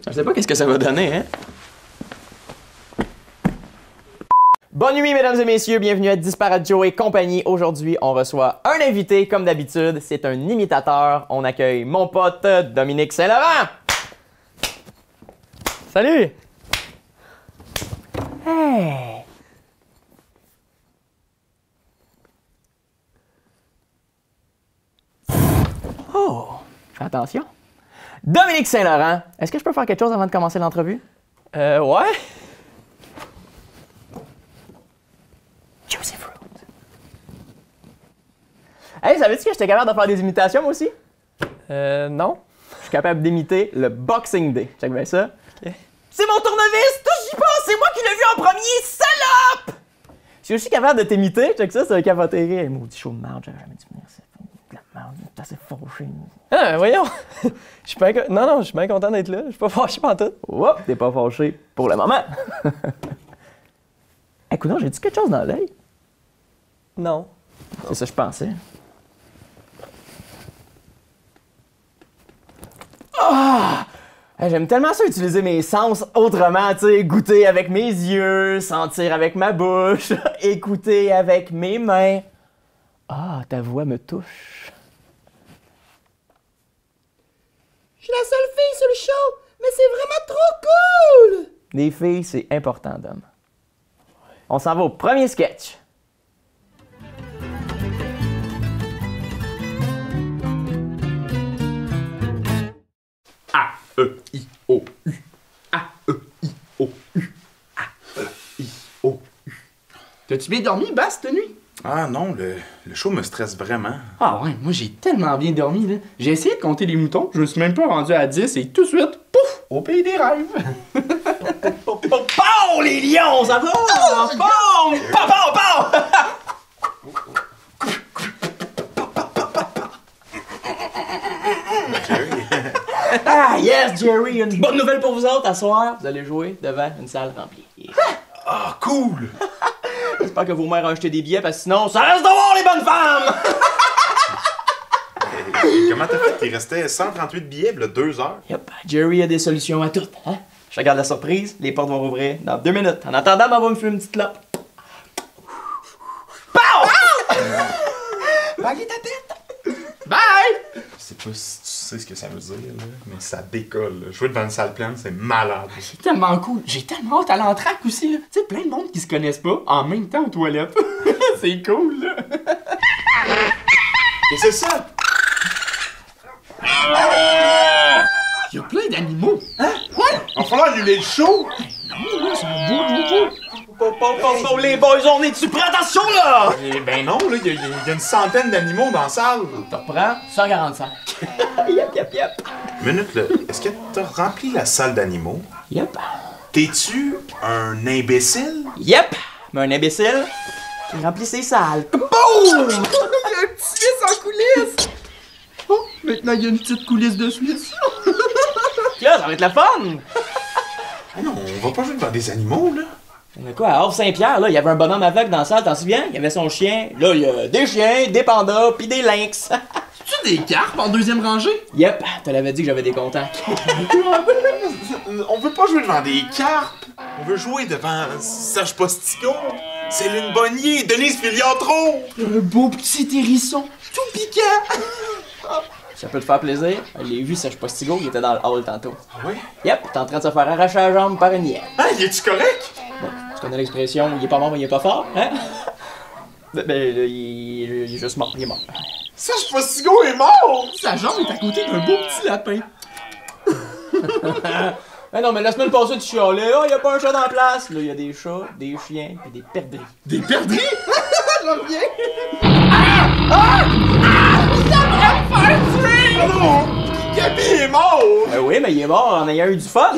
Je sais pas qu'est-ce que ça va donner, hein? Bonne nuit, mesdames et messieurs. Bienvenue à Disparate Joe et compagnie. Aujourd'hui, on reçoit un invité, comme d'habitude. C'est un imitateur. On accueille mon pote Dominique Saint-Laurent. Salut! Hey! Oh! Fais attention. Dominique Saint-Laurent, est-ce que je peux faire quelque chose avant de commencer l'entrevue? Ouais. Juicy fruit. Hey, savais-tu que j'étais capable de faire des imitations, moi aussi? Non. Je suis capable d'imiter le Boxing Day. Check bien ça. Ok. C'est mon tournevis! Touche-y pas! C'est moi qui l'ai vu en premier, salope! Je suis aussi capable de t'imiter. Check ça, c'est un capotéry. Hey, maudit chaud de merde, j'aurais jamais dû venir. C'est de la merde. T'es assez fauché. Ah, voyons. Je suis bien... Non, je suis bien content d'être là. Je suis pas fâché pantoute. Oups, t'es pas fâché pour le moment. Écoute, j'ai dit quelque chose dans l'œil. Non. C'est ça que je pensais. Ah! J'aime tellement ça utiliser mes sens autrement, tu sais, goûter avec mes yeux, sentir avec ma bouche, écouter avec mes mains. Ah, ta voix me touche. Je suis la seule fille sur le show, mais c'est vraiment trop cool! Les filles, c'est important, Dom. On s'en va au premier sketch. A-E-I-O-U. A-E-I-O-U. A-E-I-O-U. T'as-tu bien dormi, Bass, cette nuit? Ah non, le show me stresse vraiment. Ah ouais, moi j'ai tellement bien dormi, là. J'ai essayé de compter les moutons, je me suis même pas rendu à 10 et tout de suite, pouf, au pays des rêves. Pow, les lions, ça va? Pow! Pow, pow, pow! Ah, yes, Jerry, une bonne nouvelle pour vous autres. À soir, vous allez jouer devant une salle remplie. Yeah. Ah, cool! J'espère que vos mères ont acheté des billets parce que sinon, ça reste de voir les bonnes femmes! Comment t'as fait? Il restait 138 billets, là, 2 heures. Yep, Jerry a des solutions à toutes. Hein? Je regarde la surprise, les portes vont rouvrir dans 2 minutes. En attendant, on va me fumer une petite clope. Pow! Baguez ta tête! Bye! Je sais pas si tu sais ce que ça veut dire, là, mais ça décolle. Là. Jouer devant une salle pleine, c'est malade. C'est tellement cool, j'ai tellement hâte à l'entraque aussi, là. Tu sais, plein de monde qui se connaissent pas en même temps aux toilettes. C'est cool, là. Et c'est ça! Il y a plein d'animaux. Hein? Ouais! Il va falloir annuler le show! Non, là, c'est un beau. Les boys, on est-tu prêts? Attention, là! Eh ben non, là, il y a une centaine d'animaux dans la salle. T'en reprends 145. Yep. Minute, là, est-ce que t'as rempli la salle d'animaux? Yep. T'es-tu un imbécile? Yep! Mais un imbécile qui remplit ses salles. Boum! Il y a un petit Suisse en coulisses! Oh, maintenant il y a une petite coulisse de Suisse. Là, ça va être la fun! Ah non, on va pas jouer devant des animaux, là. Mais quoi, à Havre-Saint-Pierre, là, il y avait un bonhomme aveugle dans la salle, t'en souviens? Il y avait son chien. Là, il y a des chiens, des pandas, pis des lynx. C'est-tu des carpes en deuxième rangée? Yep, te l'avais dit que j'avais des contacts. On veut pas jouer devant des carpes. On veut jouer devant Serge Postigo, Céline Bonnier, Denise Filiatro. Un beau petit hérisson, tout piquant. Ça peut te faire plaisir? Je l'ai vu, Serge Postigo, il était dans le hall tantôt. Ah oui? Yep, t'es en train de se faire arracher la jambe par une hyène. Ah, il est-tu correct? Bon, tu connais l'expression, il est pas mort, mais il est pas fort, hein? Ben, il est juste mort, il est mort. Serge Postigo est mort! Sa jambe est à côté d'un beau petit lapin. Ben non, mais la semaine passée, tu chialais, oh, il y a pas un chat dans la place. Là, il y a des chats, des chiens, et des perdrix. Des perdrix? J'en reviens. Ah! J'aimerais me faire tuer! Ah non! Gabi est mort! Ben oui, mais il est mort en ayant eu du fun.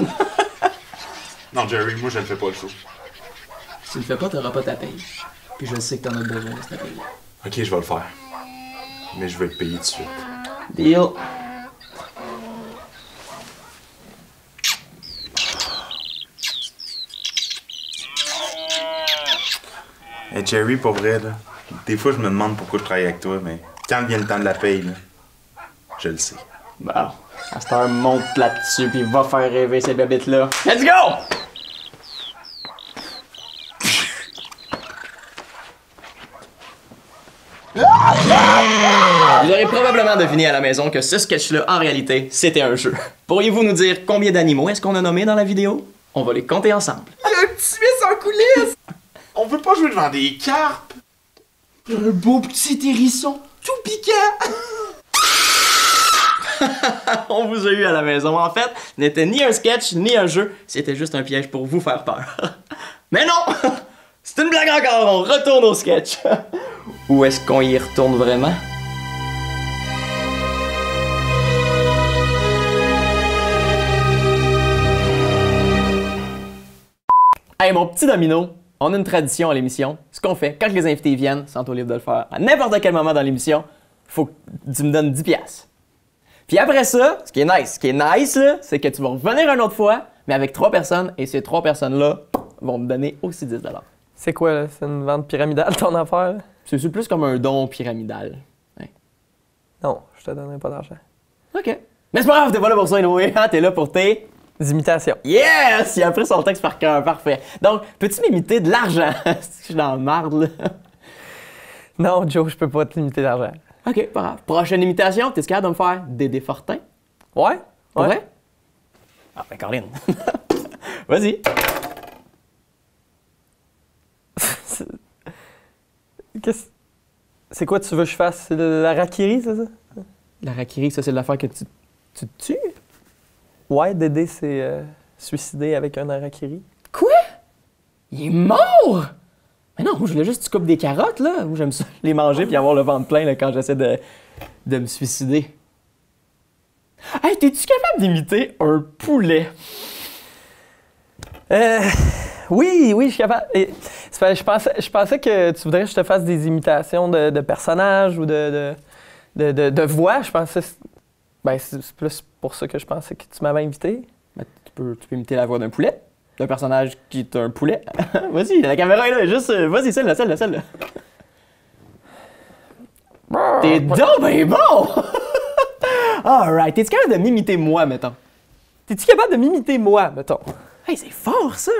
Non, Jerry, moi je ne fais pas le show. Si tu le fais pas, t'auras pas ta paye. Puis je sais que t'en as besoin de cette paye. Ok, je vais le faire. Mais je vais te payer tout de suite. Deal. Hey Jerry, pour vrai, là, des fois je me demande pourquoi je travaille avec toi, mais quand vient le temps de la paye, là, je le sais. Bon. Master monte là-dessus puis va faire rêver ces bébites-là. Let's go! Vous aurez probablement deviné à la maison que ce sketch-là, en réalité, c'était un jeu. Pourriez-vous nous dire combien d'animaux est-ce qu'on a nommé dans la vidéo? On va les compter ensemble. Il y a un petit Smith en coulisses! On veut pas jouer devant des carpes! Un beau petit hérisson, tout piquant! On vous a eu à la maison. En fait, ce n'était ni un sketch, ni un jeu. C'était juste un piège pour vous faire peur. Mais non! C'est une blague encore! On retourne au sketch. Où est-ce qu'on y retourne vraiment? Hey, mon petit Domino, on a une tradition à l'émission. Ce qu'on fait, quand les invités viennent, sans au livre de le faire, à n'importe quel moment dans l'émission, faut que tu me donnes 10 piastres. Puis après ça, ce qui est nice, là, c'est que tu vas revenir une autre fois, mais avec 3 personnes, et ces 3 personnes-là vont me donner aussi 10 $. C'est quoi, là? C'est une vente pyramidale, ton affaire? Là? C'est plus comme un don pyramidal. Hein? Non, je te donnerai pas d'argent. OK. Mais c'est pas grave, t'es pas là pour ça, Noé. Hein? T'es là pour tes... Imitations. Yes! Il a appris son texte par cœur, parfait. Donc, peux-tu m'imiter de l'argent? Je suis dans la marde, là. Non, Joe, je peux pas te limiter d'argent. OK, pas grave. Prochaine imitation, t'es capable de me faire Dédé Fortin? Ouais? Pour Ouais. vrai? Ah, ben, Caroline. Vas-y. C'est quoi tu veux que je fasse? C'est l'harakiri, c'est ça? L'harakiri, ça, c'est l'affaire que tu te tues? Ouais, Dédé s'est suicidé avec un harakiri. Quoi? Il est mort? Mais non, moi, je voulais juste que tu coupes des carottes, là. Moi, j'aime ça les manger puis avoir le ventre plein là, quand j'essaie de me suicider. Hey, t'es-tu capable d'imiter un poulet? Oui, je suis capable. Je pensais que tu voudrais que je te fasse des imitations de personnages ou de voix. Je pensais... Ben, c'est plus pour ça que je pensais que tu m'avais invité. Ben, tu peux imiter la voix d'un poulet, d'un personnage qui est un poulet. Vas-y, la caméra est là, juste... vas-y, celle-là. T'es donc ben bon! Alright, t'es-tu capable de m'imiter moi, mettons? T'es-tu capable de m'imiter moi, mettons? Hey, c'est fort, ça!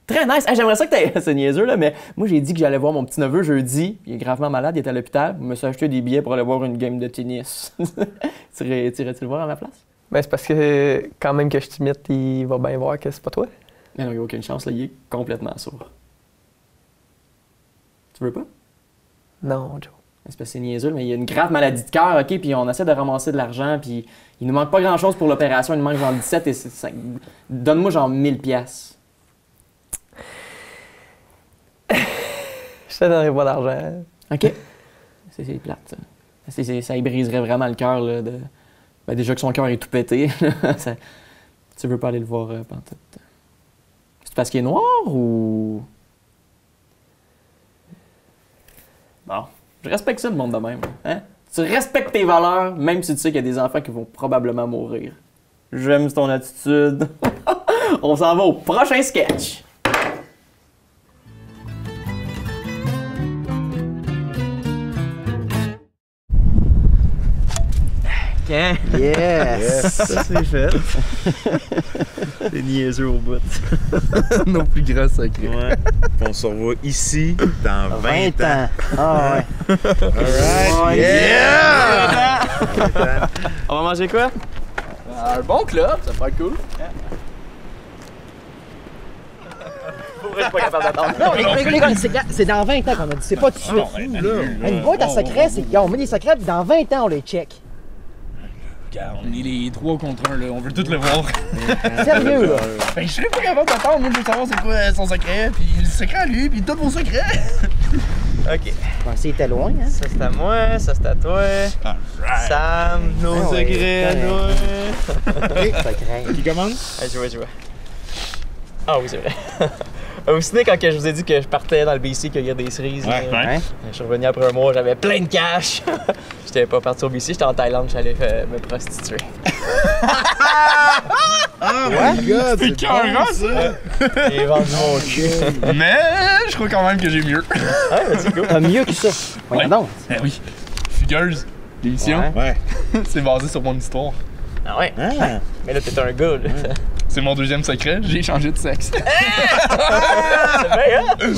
Très nice! Hey, j'aimerais ça que t'aies... C'est niaiseux, là, mais moi, j'ai dit que j'allais voir mon petit-neveu jeudi. Il est gravement malade, il est à l'hôpital. Je me suis acheté des billets pour aller voir une game de tennis. T'irais-tu le voir à ma place? Ben, c'est parce que quand même que je t'imite, il va bien voir que c'est pas toi. Mais non, il n'y a aucune chance, là, il est complètement sourd. Tu veux pas? Non, Joe. C'est parce que c'est niaiseux, mais il y a une grave maladie de cœur, OK? Puis on essaie de ramasser de l'argent, puis il nous manque pas grand-chose pour l'opération. Il nous manque genre 17 et... Donne-moi genre 1000 piastres. Je te donnerai pas d'argent. OK. C'est plate, ça. Ça y briserait vraiment le cœur, là, de... Ben, déjà que son cœur est tout pété. Tu veux pas aller le voir pantoute. C'est parce qu'il est noir, ou... Bon. Je respecte ça, le monde de même. Hein? Tu respectes tes valeurs, même si tu sais qu'il y a des enfants qui vont probablement mourir. J'aime ton attitude. On s'en va au prochain sketch. Yes! Yes! Ça, c'est fait. C'est niaiseux au bout. Nos plus grands secrets. Ouais. On se revoit ici dans 20 ans. Ah ouais. Alright! Yeah! On va manger quoi? Un bon club, ça fait cool. Je suis pas capable d'attendre. Non, les gars, c'est dans 20 ans qu'on a dit, c'est pas tout de suite. Une boîte à secrets, c'est qu'on met des secrets, puis dans 20 ans, on les check. Regarde, on est les 3 contre 1, là. On veut tous le voir. Sérieux, là. Ben, je serais pas capable d'attendre. Moi, je veux savoir c'est quoi son secret, puis le secret à lui, puis tous vos secrets. OK. Bon, c'était loin, hein. Ça, c'est à moi, ça, c'est à toi. Sam, nos Ah ouais, secrets à correct. toi. Secret. Qui commence? Allez, je vois. Ah oui, c'est vrai. Au ciné, quand je vous ai dit que je partais dans le BC cueillir des cerises, Hein? je suis revenu après un mois, j'avais plein de cash. J'étais pas parti au BC, j'étais en Thaïlande, j'allais me prostituer. Oh my god, c'est carrément ça! J'ai vendu mon cul. Mais je crois quand même que j'ai mieux. Ah, vas-y, go. Ah, mieux que ça. Voyons donc. Eh oui. Fugueuse, l'émission, Ouais. Ouais. c'est basé sur mon histoire. Ah ouais? Ah! Mais là, t'es un gars, là. C'est mon deuxième secret, j'ai changé de sexe. C'est bien, hein? Je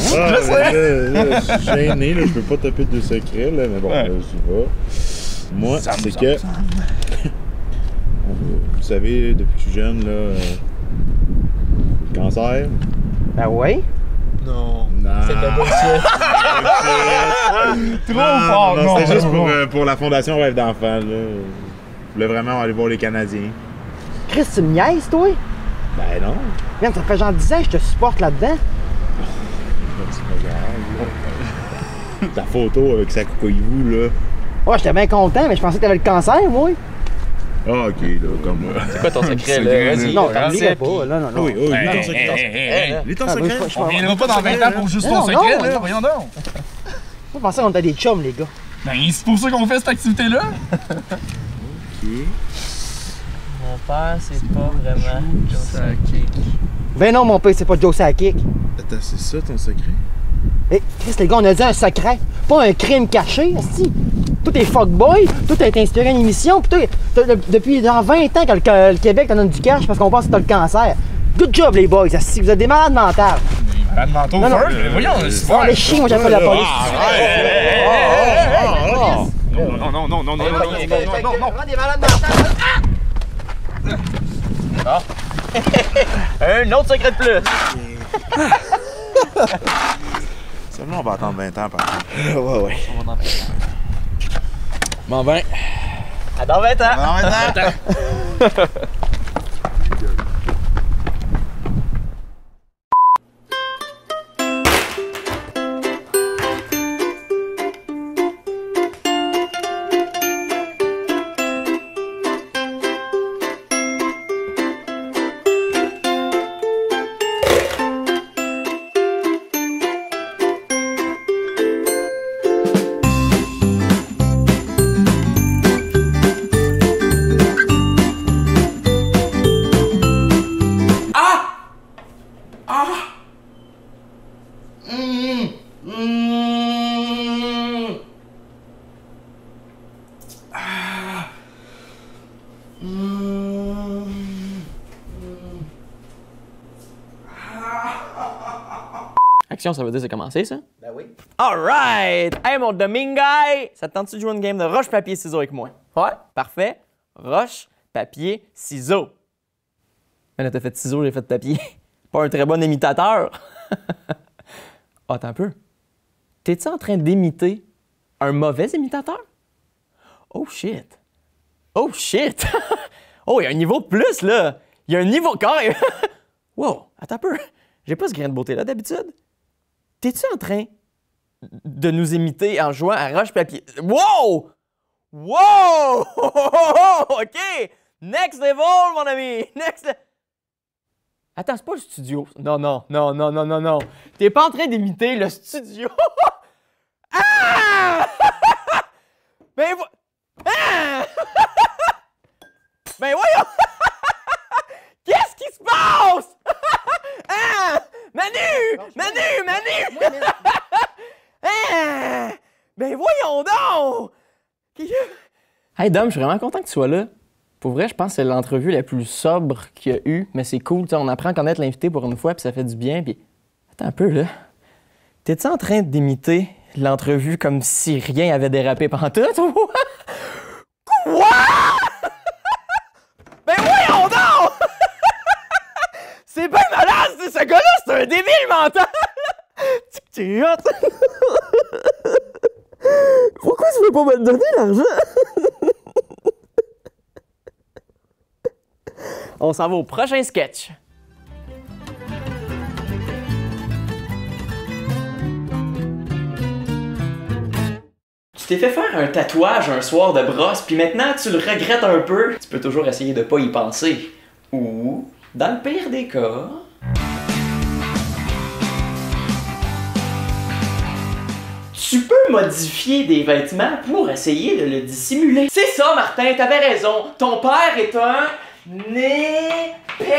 suis gêné, là, je peux pas taper de secret, là, mais bon, Ouais. là, j'y vais. Moi, c'est que. Vous savez, depuis que je suis jeune, là. Le cancer. Ben ouais. Non. Non. C'était bullshit. Trop fort, non, non. c'était juste pour la Fondation Rêve d'enfant, là. Je voulais vraiment aller voir les Canadiens. Chris, tu me niaises, toi? Ben non. Même, ça fait genre 10 ans que je te supporte là-dedans. C'est pas grave, là. Ta photo avec sa coucou-vous, là. Ouais, j'étais bien content, mais je pensais que t'avais le cancer, moi. Ah, ok, là, comme moi. C'est quoi ton secret, là? Vas-y. Non, t'en lirais pas. Non, non, non. Oui, oui, Hey, ton hey, secret. hey, hey, hey. Il est ton Ah, secret. je On viendra pas dans 20 ans pour juste ton Non, secret, non, là. non. Voyons donc. Je pensais qu'on était des chums, les gars. Ben, c'est pour ça qu'on fait cette activité-là. Mon père, c'est pas vraiment. Ben non, mon père, c'est pas Joe Sakic. Attends, c'est ça ton secret? Hé, Chris, les gars, on a dit un secret, pas un crime caché, esti. Tout est fuckboy, tout a été inspiré d'une émission, pis depuis genre 20 ans que le Québec t'en donne du cash parce qu'on pense que t'as le cancer. Good job, les boys, esti, vous êtes des malades mentales. Malade mentaux, Non, non. first, mais voyons, c'est Bon, fort. les chiens, moi j'appelle la police. Non, non, non, non, non, non, non, non, non, non. Des malades mentales. Un autre secret de plus. Seulement, on va attendre 20 ans, par contre. Ouais, ouais. Bon, ben. À dans 20 ans. Dans 20 ans. Action, ça veut dire c'est commencé, ça? Ben oui. Alright! Hey, mon Dominguez! Ça te tente-tu de jouer une game de roche, papier, ciseaux avec moi? Ouais. Parfait. Roche, papier, ciseaux. Mais là, t'as fait ciseaux, j'ai fait papier. Pas un très bon imitateur. Ah, attends un peu. T'es-tu en train d'imiter un mauvais imitateur? Oh shit. Oh shit! Oh, il y a un niveau de plus, là! Il y a un niveau carré! Wow, attends un peu. J'ai pas ce grain de beauté là d'habitude. T'es-tu en train de nous imiter en jouant à roche-papier? Wow! Wow! OK! Next level, mon ami! Next level! Attends, c'est pas le studio. Non, non, non, non, non, non, non. T'es pas en train d'imiter le studio. Ah! Ben, ah! Ben voyons! Qu'est-ce qui se passe? Ah! Manu! Manu! Manu! Ah! Ben voyons donc! Hey Dom, je suis vraiment content que tu sois là. Pour vrai, je pense que c'est l'entrevue la plus sobre qu'il y a eu, mais c'est cool, on apprend à connaître l'invité pour une fois, puis ça fait du bien, puis... Attends un peu, là. T'es-tu en train d'imiter l'entrevue comme si rien avait dérapé pantoute? Quoi? Ben voyons donc! C'est bien malade, ce gars-là, c'est un débile mental! Tu hot! Pourquoi tu veux pas me donner l'argent? On s'en va au prochain sketch. Tu t'es fait faire un tatouage un soir de brosse, puis maintenant tu le regrettes un peu. Tu peux toujours essayer de pas y penser. Ou, dans le pire des cas... Tu peux modifier des vêtements pour essayer de le dissimuler. C'est ça, Martin, t'avais raison. Ton père est un... épais.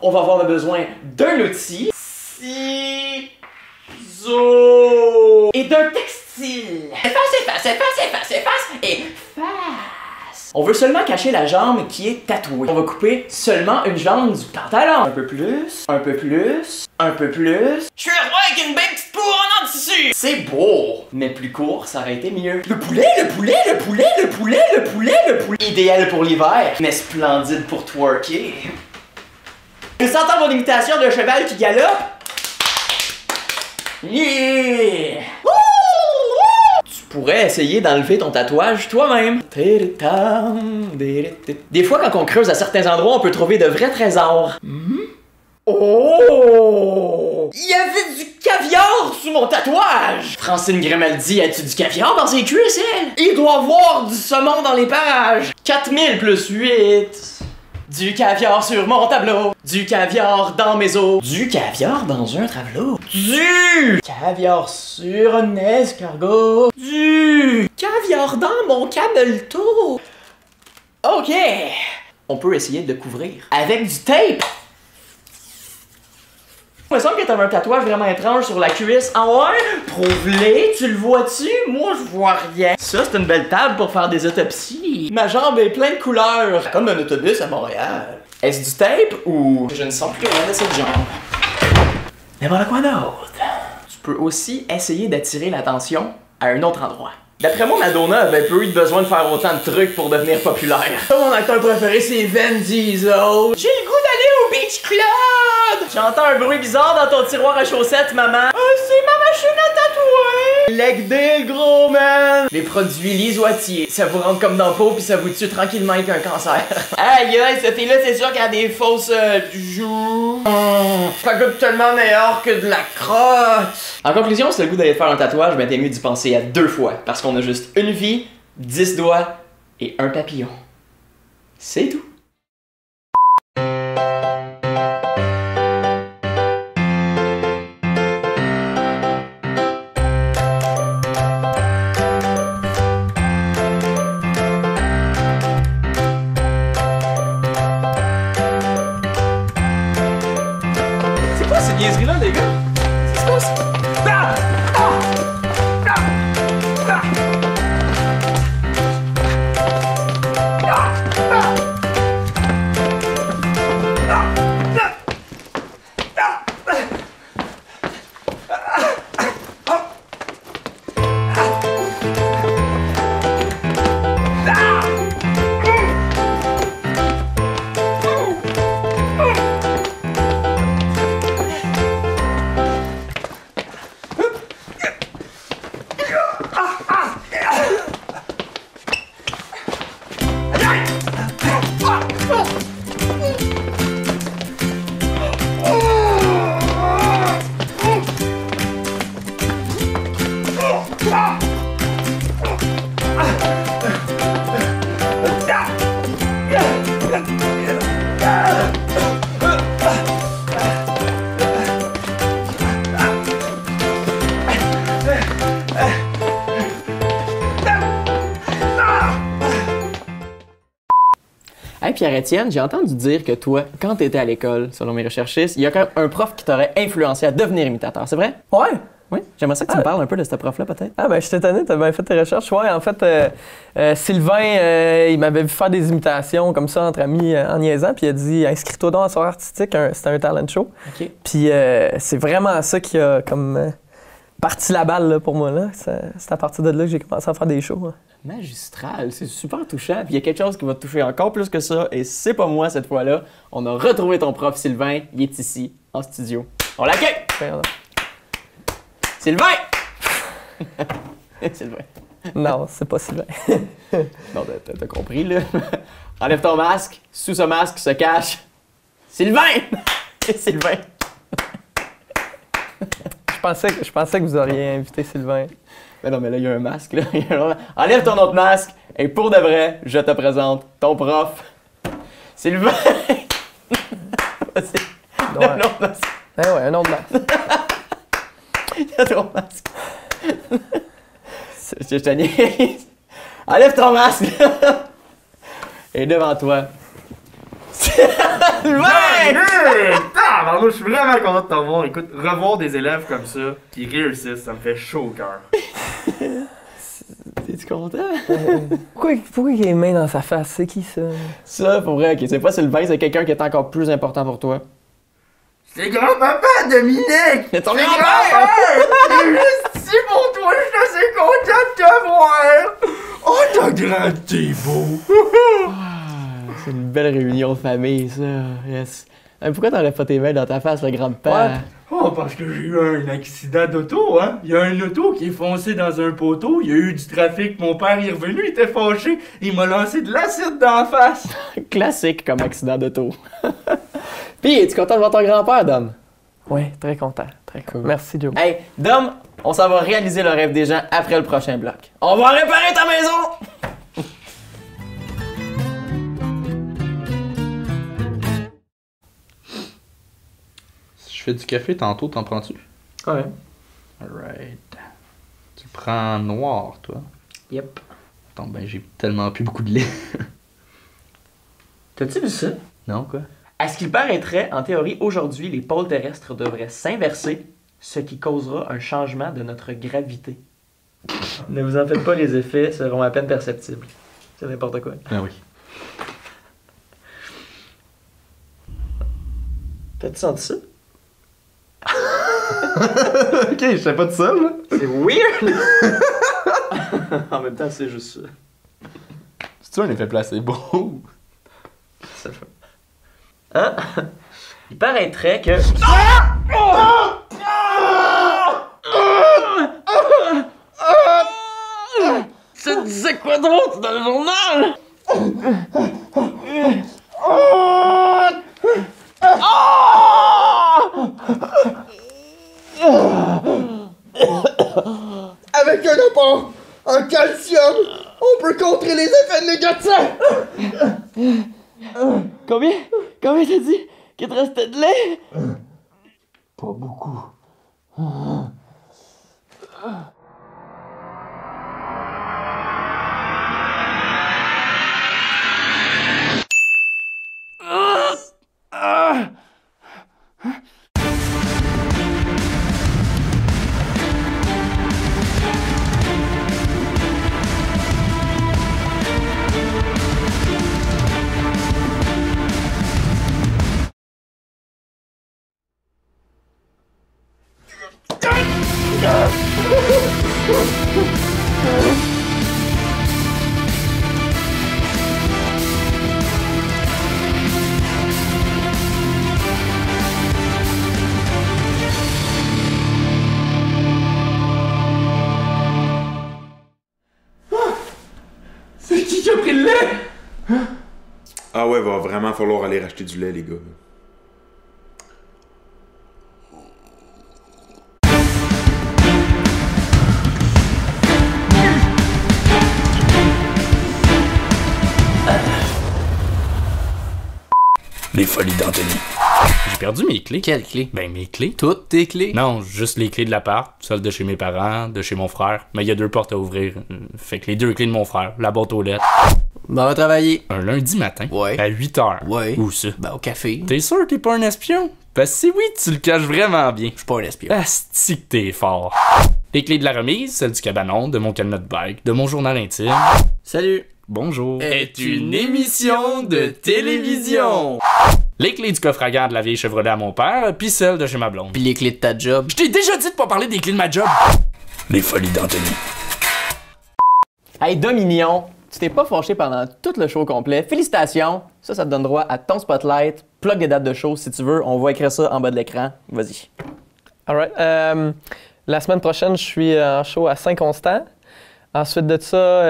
On va avoir besoin d'un outil, ciseaux, et d'un textile. Efface, efface, efface, efface, efface, et face. On veut seulement cacher la jambe qui est tatouée. On va couper seulement une jambe du pantalon. Un peu plus, un peu plus, un peu plus. Je suis le roi avec une belle petite peau en tissu. C'est beau, mais plus court, ça aurait été mieux. Le poulet, le poulet, le poulet, le poulet, le poulet, le poulet. Idéal pour l'hiver, mais splendide pour twerker. Tu entends mon imitation de cheval qui galope? Yeah! Tu pourrais essayer d'enlever ton tatouage toi-même. Des fois, quand on creuse à certains endroits, on peut trouver de vrais trésors. Oh! Il y avait du caviar sous mon tatouage! Francine Grimaldi, as-tu du caviar dans ses cuisses, elle? Il doit avoir du saumon dans les pages! 4000 plus 8. Du caviar sur mon tableau. Du caviar dans mes os. Du caviar dans un tableau. Du caviar sur un escargot. Du caviar dans mon camelto. Ok. On peut essayer de le couvrir avec du tape. Il me semble que t'avais un tatouage vraiment étrange sur la cuisse. Ah ouais? Prouve-les, tu le vois-tu? Moi, je vois rien. Ça, c'est une belle table pour faire des autopsies. Ma jambe est pleine de couleurs. Comme un autobus à Montréal. Est-ce du tape ou je ne sens plus rien de cette jambe? Mais voilà quoi d'autre? Tu peux aussi essayer d'attirer l'attention à un autre endroit. D'après moi, Madonna avait peu eu besoin de faire autant de trucs pour devenir populaire. Mon acteur préféré, c'est Vin Diesel. J'ai le goût d'aller au Beach Club! J'entends un bruit bizarre dans ton tiroir à chaussettes, maman. C'est ma machine à tatouer! Leg day, gros man! Les produits lisoitiers, ça vous rentre comme dans le pot puis ça vous tue tranquillement avec un cancer. Aïe aïe, cette fille-là, c'est sûr qu'elle a des fausses joues. Ça goûte tellement meilleur que de la crotte. En conclusion, si t'as le goût d'aller faire un tatouage, ben t'es mieux d'y penser à 2 fois. Parce qu'on a juste une vie, 10 doigts et un papillon. C'est tout. C'est quoi ces niaiseries-là, les gars? C'est quoi ça? Ah! Hey Pierre-Étienne, j'ai entendu dire que toi, quand t'étais à l'école, selon mes recherchistes, il y a quand même un prof qui t'aurait influencé à devenir imitateur, c'est vrai? Ouais. Oui? J'aimerais ça que tu me parles un peu de ce prof-là, peut-être. Ah ben je suis étonné, t'as bien fait tes recherches. Ouais, en fait, Sylvain, il m'avait vu faire des imitations comme ça entre amis en niaisant, puis il a dit « Inscris-toi donc en soirée artistique, c'était un talent show. OK. » Puis c'est vraiment ça qui a comme parti la balle là, pour moi. Là. C'est à partir de là que j'ai commencé à faire des shows. Hein. Magistral, c'est super touchant. Puis il y a quelque chose qui va te toucher encore plus que ça, et c'est pas moi cette fois-là. On a retrouvé ton prof Sylvain, il est ici, en studio. On l'accueille! Sylvain! Sylvain. Non, c'est pas Sylvain. Non, t'as compris, là. Enlève ton masque. Sous ce masque se cache Sylvain! Sylvain. Je pensais que vous auriez invité Sylvain. Mais non, mais là, il y a un masque, là. Enlève ton autre masque. Et pour de vrai, je te présente ton prof, Sylvain. Ouais. Un autre masque. Eh ouais, un autre masque. Il y a ton masque. Je te niaise. Enlève ton masque. Et devant toi. Ouais! Moi, je suis vraiment content de t'avoir. Écoute, revoir des élèves comme ça qui réussissent, ça me fait chaud au cœur. Es-tu content? Pourquoi il a les mains dans sa face? C'est qui ça? Ça, pour vrai, ok. C'est pas Sylvain, c'est quelqu'un qui est encore plus important pour toi. C'est grand-papa, Dominique! C'est ton C'est grand-père! grand-père! C'est juste ici pour toi, je suis assez content de te voir! Oh, t'as grandi, beau! C'est une belle réunion de famille, ça. Yes. Pourquoi t'enlèves pas tes mains dans ta face, le grand-père? Oh, parce que j'ai eu un accident d'auto, hein? Il y a un auto qui est foncé dans un poteau, il y a eu du trafic, mon père est revenu, il était fâché, il m'a lancé de l'acide dans la face! Classique comme accident d'auto. Pis, es-tu content de voir ton grand-père, Dom? Oui, très content. Très content. Merci, Joe. Hey, Dom, on s'en va réaliser le rêve des gens après le prochain bloc. On va réparer ta maison! Si je fais du café tantôt, t'en prends-tu? Ouais. Alright. Tu le prends noir, toi? Yep. Attends, ben j'ai tellement plus beaucoup de lait. T'as-tu vu ça? Non, quoi? À ce qu'il paraîtrait, en théorie, aujourd'hui, les pôles terrestres devraient s'inverser, ce qui causera un changement de notre gravité. Ne vous en faites pas, les effets seront à peine perceptibles. C'est n'importe quoi. Ah oui. T'as-tu senti ça? Ok, je sais pas de ça, là. C'est weird! En même temps, c'est juste ça. C'est-tu un effet placebo? Ça le fait. Hein? Il paraîtrait que... Ça disait quoi d'autre dans le journal? Avec un apport en calcium, on peut contrer les effets négatifs! Combien? Combien t'as dit qu'il te restait de lait? Pas beaucoup. C'est qui a pris le lait? Ah ouais, va vraiment falloir aller racheter du lait, les gars. Les folies d'Anthony. J'ai perdu mes clés. Quelles clés? Ben, mes clés. Toutes tes clés? Non, juste les clés de l'appart, celles de chez mes parents, de chez mon frère. Mais il y a 2 portes à ouvrir. Fait que les 2 clés de mon frère, la boîte aux lettres. Ben, on va travailler. Un lundi matin. Ouais. À 8h. Ouais. Où ça? Ben, au café. T'es sûr que t'es pas un espion? Parce que si oui, tu le caches vraiment bien. Je suis pas un espion. Asti que t'es fort. Les clés de la remise, celles du cabanon, de mon cadenas de bike, de mon journal intime. Salut! Bonjour. Est une émission de télévision. Les clés du coffre à gants de la vieille Chevrolet à mon père, puis celles de chez ma blonde. Puis les clés de ta job. Je t'ai déjà dit de pas parler des clés de ma job. Les folies d'Anthony. Hey Dominion, tu t'es pas fâché pendant tout le show complet. Félicitations! Ça te donne droit à ton spotlight. Plug des dates de show si tu veux. On va écrire ça en bas de l'écran. Vas-y. Alright. La semaine prochaine, je suis en show à Saint-Constant. Ensuite de ça,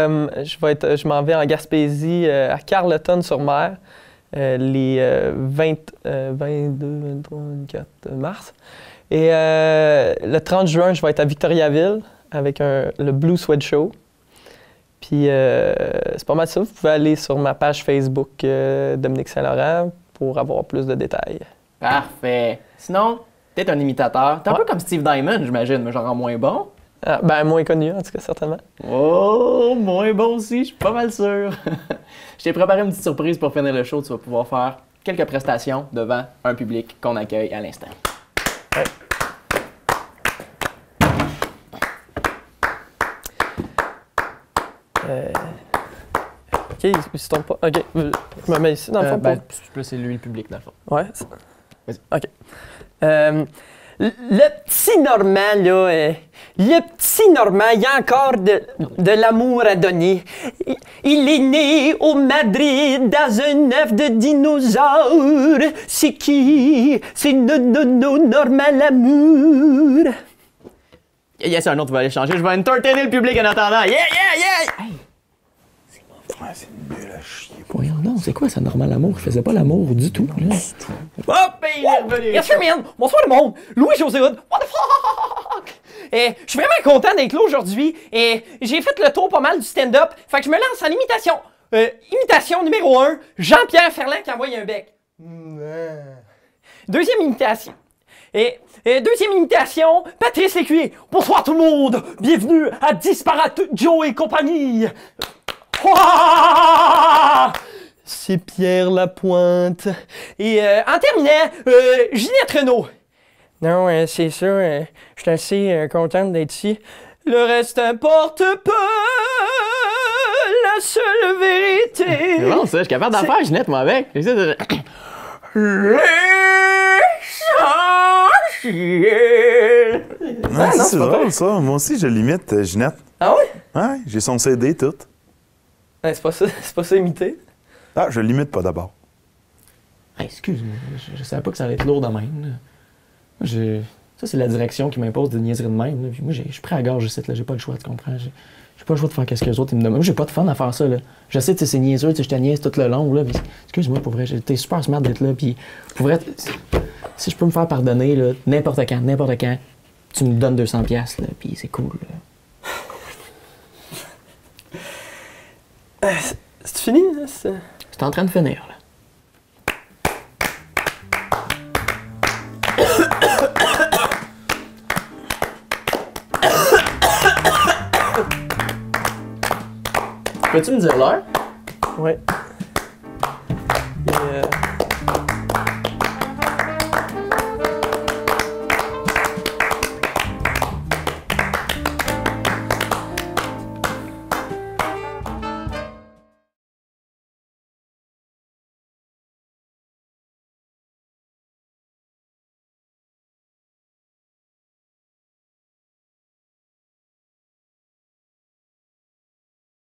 je m'en vais en Gaspésie, à Carleton-sur-Mer, les 22, 23, 24 mars. Et le 30 juin, je vais être à Victoriaville avec le Blue Sweat Show. Puis c'est pas mal ça. Vous pouvez aller sur ma page Facebook Dominique Saint-Laurent pour avoir plus de détails. Parfait. Sinon, t'es un imitateur. T'es un peu comme Steve Diamond, j'imagine, mais genre en moins bon. Ah, ben, moins connu, en tout cas, certainement. Oh, moins bon aussi, je suis pas mal sûr. Je t'ai préparé une petite surprise pour finir le show. Tu vas pouvoir faire quelques prestations devant un public qu'on accueille à l'instant. Ouais. Ok, il se tombe pas. Ok, je me mets ici dans le fond. Plus c'est lui le public, dans le fond. Ouais. Vas-y. Ok. Le petit Normand, là, le petit Normand, il a encore de l'amour à donner. Il est né au Madrid dans un œuf de dinosaure. C'est qui? C'est Normand l'amour. Yes, un autre va aller changer. Je vais entertainer le public en attendant. Yeah! Hey! Ouais, c'est nul à chier. Voyons, non, c'est quoi ça, normal l'amour? Je faisais pas l'amour du tout, là. Hop, il est revenu! Yes, sir, man! Bonsoir, le monde! Louis-José Hood! What the fuck? Je suis vraiment content d'être là aujourd'hui. J'ai fait le tour pas mal du stand-up. Fait que je me lance en imitation. Imitation numéro 1, Jean-Pierre Ferland qui envoie un bec. Deuxième imitation. Deuxième imitation, Patrice Lécuyer. Bonsoir tout le monde! Bienvenue à Disparate Joe et compagnie! C'est Pierre Lapointe. En terminant, Ginette Renault. Non, c'est sûr, je suis assez contente d'être ici. Le reste importe peu, la seule vérité. C'est bon, ça, je suis capable d'en faire, Ginette, moi, avec. J'essaie de... Ouais, c'est drôle, ça. Moi aussi, je l'imite, Ginette. Ah ouais? Ouais, j'ai son CD, tout. C'est pas ça imiter. Ah, je l'imite pas d'abord. Hey, excuse-moi, je savais pas que ça allait être lourd de même. Là. Ça, c'est la direction qui m'impose de niaiseries de même. Là. Puis moi, je suis prêt à gage ici, là. J'ai pas le choix, tu comprends? J'ai pas le choix de faire qu'est-ce que les autres ils me demandent. Moi, j'ai pas de fun à faire ça. Là. Je sais que c'est niaiseux, je te niaise tout le long. Là, mais excuse-moi, pour vrai, t'es super smart d'être là. Puis pour vrai, si je peux me faire pardonner, là, n'importe quand, tu me donnes 200$, là, puis c'est cool. C'est fini, là? C'est en train de finir, là. Peux-tu me dire l'heure? Ouais.